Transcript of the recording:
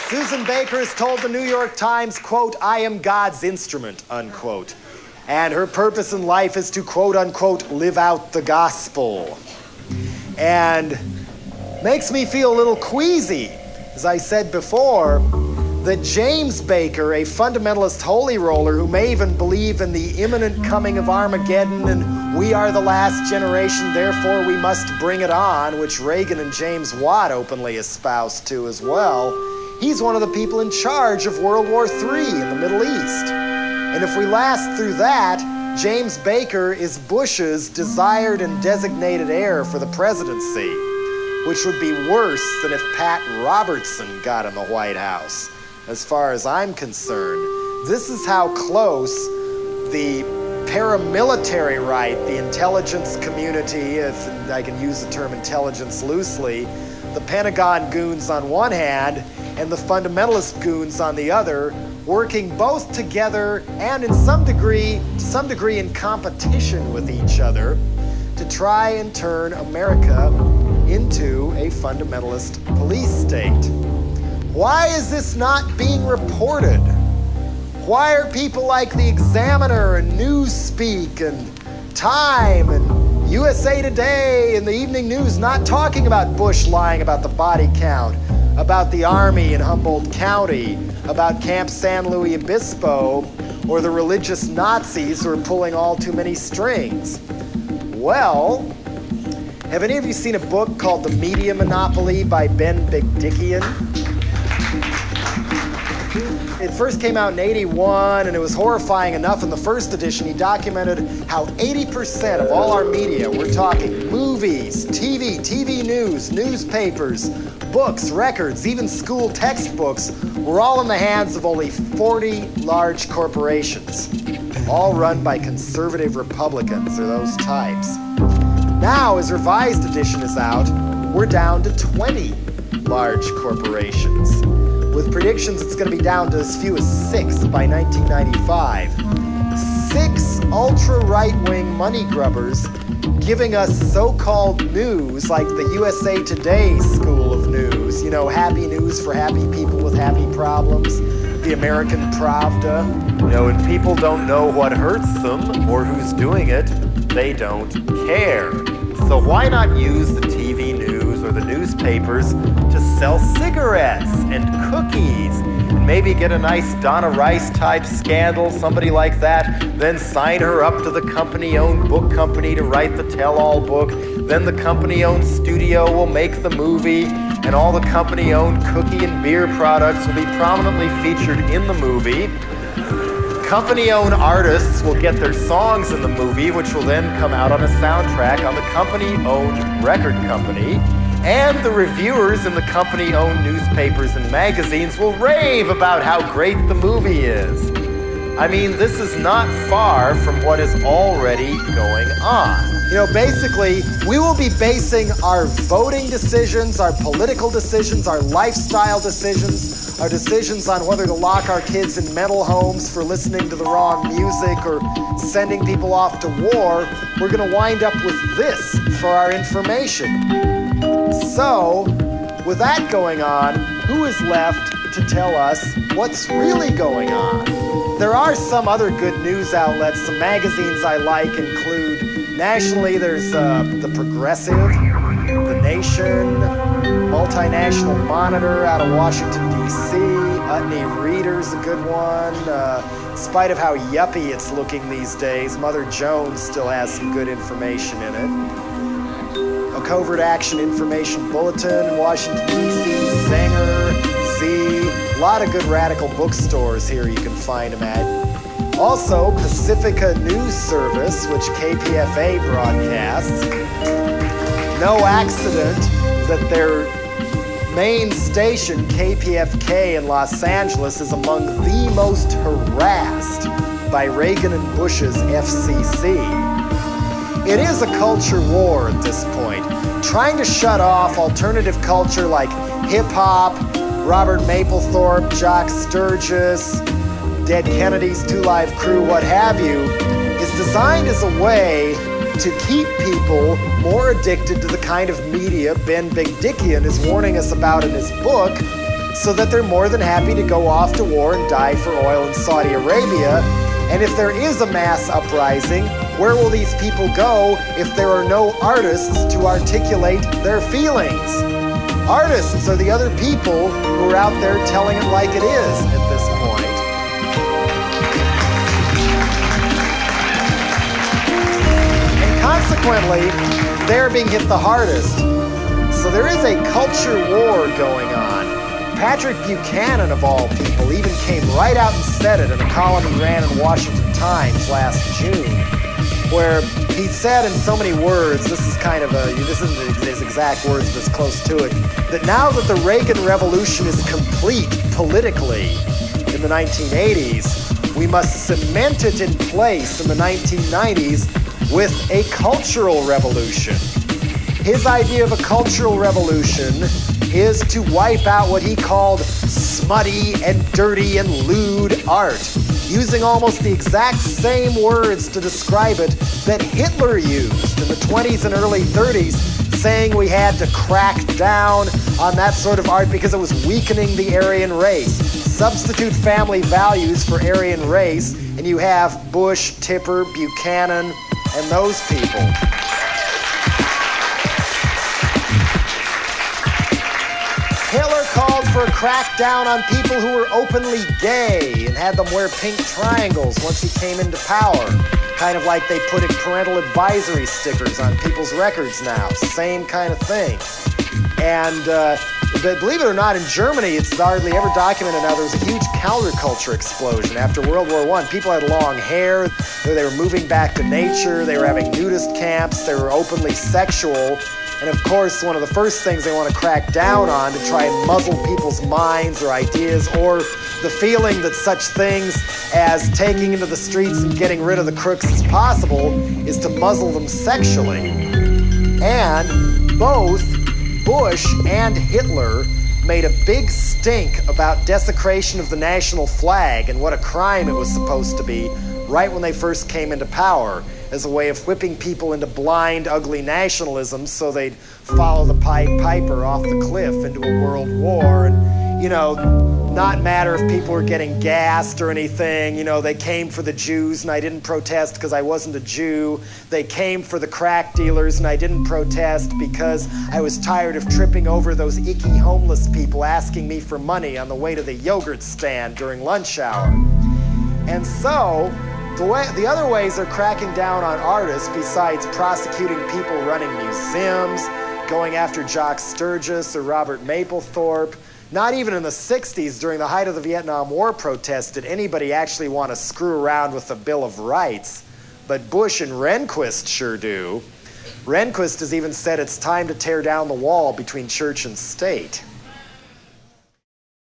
Susan Baker has told the New York Times, quote, "I am God's instrument," unquote. And her purpose in life is to, quote, unquote, live out the gospel. And makes me feel a little queasy, as I said before, that James Baker, a fundamentalist holy roller who may even believe in the imminent coming of Armageddon and we are the last generation, therefore we must bring it on, which Reagan and James Watt openly espoused to as well, he's one of the people in charge of World War III in the Middle East. And if we last through that, James Baker is Bush's desired and designated heir for the presidency, which would be worse than if Pat Robertson got in the White House. As far as I'm concerned, this is how close the paramilitary right, the intelligence community, if I can use the term intelligence loosely, the Pentagon goons on one hand and the fundamentalist goons on the other, working both together and to some degree in competition with each other to try and turn America into a fundamentalist police state. Why is this not being reported? Why are people like the Examiner and Newspeak and Time and USA Today and the Evening News not talking about Bush lying about the body count, about the Army in Humboldt County, about Camp San Luis Obispo, or the religious Nazis who are pulling all too many strings? Well, have any of you seen a book called The Media Monopoly by Ben Bigdickian? It first came out in '81, and it was horrifying enough. In the first edition, he documented how 80% of all our media, we're talking movies, TV news, newspapers, books, records, even school textbooks, were all in the hands of only 40 large corporations, all run by conservative Republicans or those types. Now, as revised edition is out, we're down to 20 large corporations, with predictions it's going to be down to as few as 6 by 1995. 6 ultra-right-wing money grubbers giving us so-called news like the USA Today School of News, you know, happy news for happy people with happy problems, the American Pravda. You know, when people don't know what hurts them or who's doing it, they don't care. So why not use the TV news or the newspapers to sell cigarettes and cookies, and maybe get a nice Donna Rice type scandal, somebody like that, then sign her up to the company-owned book company to write the tell-all book, then the company-owned studio will make the movie, and all the company-owned cookie and beer products will be prominently featured in the movie. Company-owned artists will get their songs in the movie, which will then come out on a soundtrack on the company-owned record company. And the reviewers in the company-owned newspapers and magazines will rave about how great the movie is. I mean, this is not far from what is already going on. You know, basically, we will be basing our voting decisions, our political decisions, our lifestyle decisions, our decisions on whether to lock our kids in mental homes for listening to the wrong music or sending people off to war. We're going to wind up with this for our information. So, with that going on, who is left to tell us what's really going on? There are some other good news outlets. Some magazines I like include, nationally, there's The Progressive, The Nation, Multinational Monitor out of Washington, D.C., Utne Reader's a good one. In spite of how yuppie it's looking these days, Mother Jones still has some good information in it. A Covert Action Information Bulletin, Washington, D.C., Sanger, Z, a lot of good radical bookstores here you can find them at. Also, Pacifica News Service, which KPFA broadcasts. No accident that their main station, KPFK in Los Angeles, is among the most harassed by Reagan and Bush's FCC. It is a culture war at this point, trying to shut off alternative culture like hip-hop, Robert Mapplethorpe, Jock Sturgis, Dead Kennedys, Two Live Crew, what have you, is designed as a way to keep people more addicted to the kind of media Ben Bigdickian is warning us about in his book, so that they're more than happy to go off to war and die for oil in Saudi Arabia. And if there is a mass uprising, where will these people go if there are no artists to articulate their feelings? Artists are the other people who are out there telling it like it is at this point. And consequently, they're being hit the hardest. So there is a culture war going on. Patrick Buchanan, of all people, even came right out and said it in a column he ran in Washington Times last June, where he said in so many words, this is kind of this isn't his exact words, but it's close to it, that now that the Reagan Revolution is complete politically in the 1980s, we must cement it in place in the 1990s with a cultural revolution. His idea of a cultural revolution is to wipe out what he called smutty and dirty and lewd art, using almost the exact same words to describe it that Hitler used in the 20s and early 30s, saying we had to crack down on that sort of art because it was weakening the Aryan race. Substitute family values for Aryan race, and you have Bush, Tipper, Buchanan, and those people. Hitler called for a crackdown on people who were openly gay and had them wear pink triangles once he came into power. Kind of like they put parental advisory stickers on people's records now. Same kind of thing. And but believe it or not, in Germany, it's hardly ever documented now, there was a huge counterculture explosion after World War I. People had long hair, they were moving back to nature, they were having nudist camps, they were openly sexual. And of course, one of the first things they want to crack down on to try and muzzle people's minds or ideas, or the feeling that such things as taking into the streets and getting rid of the crooks is possible, is to muzzle them sexually. And both Bush and Hitler made a big stink about desecration of the national flag and what a crime it was supposed to be right when they first came into power, as a way of whipping people into blind, ugly nationalism so they'd follow the Pied Piper off the cliff into a world war. And, you know, not matter if people were getting gassed or anything. You know, they came for the Jews and I didn't protest because I wasn't a Jew. They came for the crack dealers and I didn't protest because I was tired of tripping over those icky homeless people asking me for money on the way to the yogurt stand during lunch hour. And so, the other ways they're cracking down on artists, besides prosecuting people running museums, going after Jock Sturgis or Robert Mapplethorpe, not even in the 60s, during the height of the Vietnam War protests, did anybody actually want to screw around with the Bill of Rights. But Bush and Rehnquist sure do. Rehnquist has even said it's time to tear down the wall between church and state.